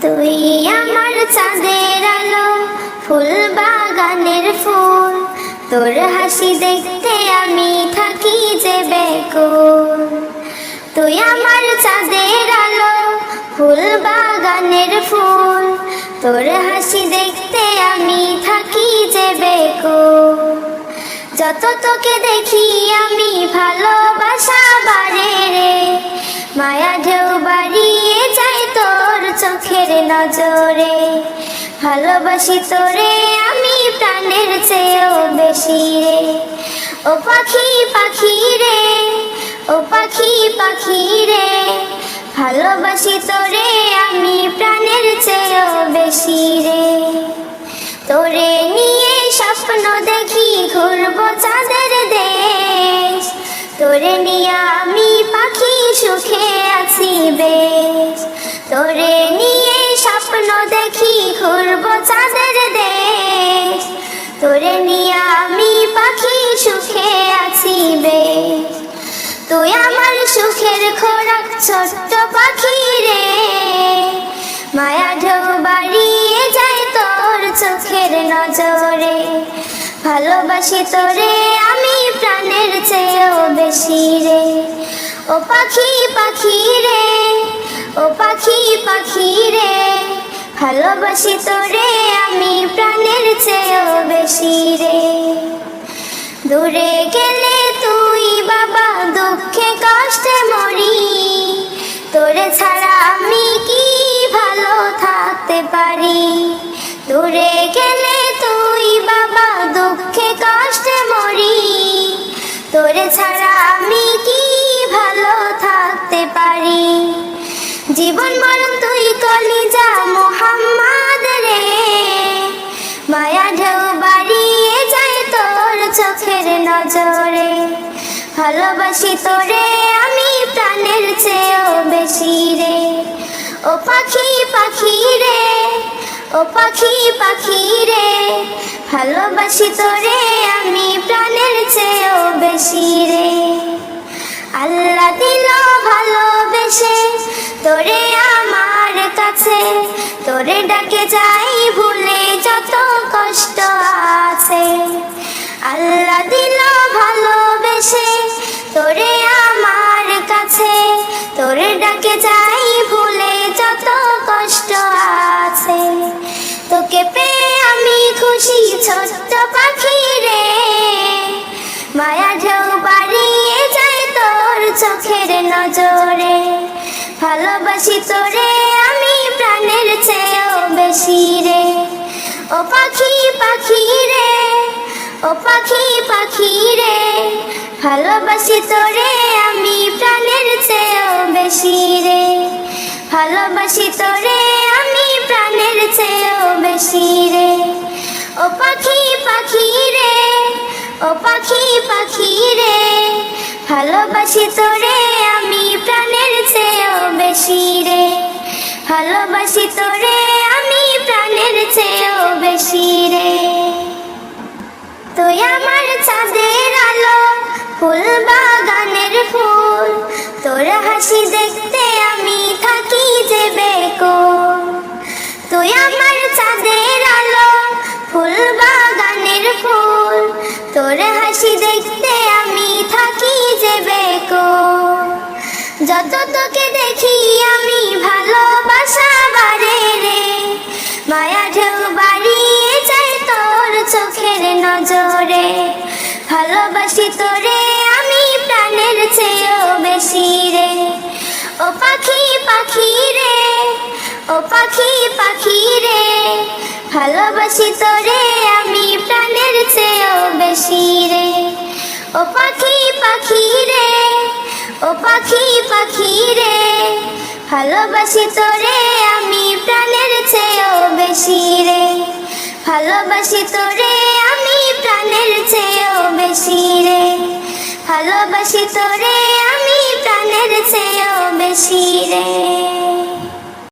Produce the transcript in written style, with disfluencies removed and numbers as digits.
তুই আমার চাঁদের আলো, ফুল বাগানের ফুল, তোর হাসি দেখতে আমি থাকি যে বেকুল। তুই আমার চাঁদের আলো, ফুল বাগানের ফুল, তোর হাসি দেখতে আমি থাকি যে বেকুল। যত তোকে দেখি আমি ভালোবাসা বাড়ে রে, মায়া ঢেউ বাড়িয়ে যায় তোর চোখের নজরে। ভালোবাসি তোরে আমি প্রাণের চেয়েও বেশি রে। ও পাখি পাখি রে, ও পাখি পাখি রে, ভালোবাসি তোরে আমি প্রাণের চেয়েও বেশি রে। তোরে নিয়ে স্বপ্ন দেখি ঘুরবো চাঁদের দেশ, তোরে নিয়ে আমি পাখি সুখে আছি বেশ। তোরে নিয়ে স্বপ্ন দেখি ঘুরবো চাঁদের দেশ, তোরে নিয়ে আমি পাখি সুখে আছি বেশ। তুই আমার সুখের খোরাক ছোট্ট পাখি রে, মায়া ঢেউ বাড়িয়ে যায় তোর চোখের নজরে। ভালোবাসি তোরে আমি প্রাণের চেয়েও বেশি রে। ও পাখি পাখি রে, ও পাখি পাখি রে, ভালোবাসি তোরে আমি প্রাণের চেয়েও বেশি রে। দূরে গেলে তুই বাবা দুঃখে কষ্টে মরি, তোরে ছাড়া আমি কি ভালো থাকতে পারি। দূরে গেলে তুই বাবা দুঃখে কষ্টে মরি, তোরে ছাড়া আমি কি ভালো থাকতে পারি। জীবন মরণ তুই কলিজা মুহাম্মদ রে, মায়া ঢেউ বাড়িয়ে যায় তোর চোখের নজরে। ভালোবাসি তোরে আমি প্রাণের চেয়েও বেশি রে। ও পাখি পাখি রে, ও পাখি পাখি রে, ভালোবাসি তোরে আমি প্রাণের চেয়েও বেশি রে। আল্লাহ দিল ভালোবেসে তোরে আমার কাছে, তোরে ডাকে যাই ভুলে যত কষ্ট আছে। আল্লাহ দিল ভালোবেসে তোরে আমার কাছে, তোরে ডাকে যাই ভুলে যত কষ্ট আছে। তোকে পেয়ে আমি খুশি ছোট্ট পাখি রে, মায়া ঢেউ বাড়িয়ে যায় তোর চোখের নজরে। ভালোবাসি তোরে আমি প্রাণের চেয়েও বেশি রে। ও পাখি পাখি রে, ও পাখি পাখি রে, ভালোবাসি তোরে আমি প্রাণের চেয়েও বেশি রে। ভালোবাসি তোরে আমি প্রাণের চেয়েও বেশি রে। ও পাখি পাখি রে, ও পাখি পাখি রে, ভালোবাসি তোরে আমি প্রাণের চেয়েও বেশি রে। ভালোবাসি তোরে আমি প্রাণের চেয়েও বেশি রে। তুই আমার চাঁদের আলো, ফুল বাগানের ফুল, তোর হাসি দেখতে আমি থাকি যে বেকুল। তুই আমার চাঁদের আলো, ফুল বাগানের ফুল, তোর হাসি দেখতে আমি থাকি যে বেকুল। যত তোকে দেখি আমি ভালোবাসা বাড়ে রে, মায়া ঢেউ বাড়িয়ে যায় তোর চোখের নজরে। ভালোবাসি তোরে আমি প্রাণের চেয়েও বেশি রে। ও পাখি পাখি রে, ও পাখি পাখি রে, ভালোবাসি তোরে আমি প্রাণের চেয়েও বেশি রে। ও পাখি পাখি রে, ও পাখি পাখি রে, ভালোবাসি তোরে আমি প্রাণের চেয়েও বেশি রে। ভালোবাসি তোরে আমি প্রাণের চেয়েও বেশি রে। ভালোবাসি তোরে আমি প্রাণের চেয়েও বেশি রে।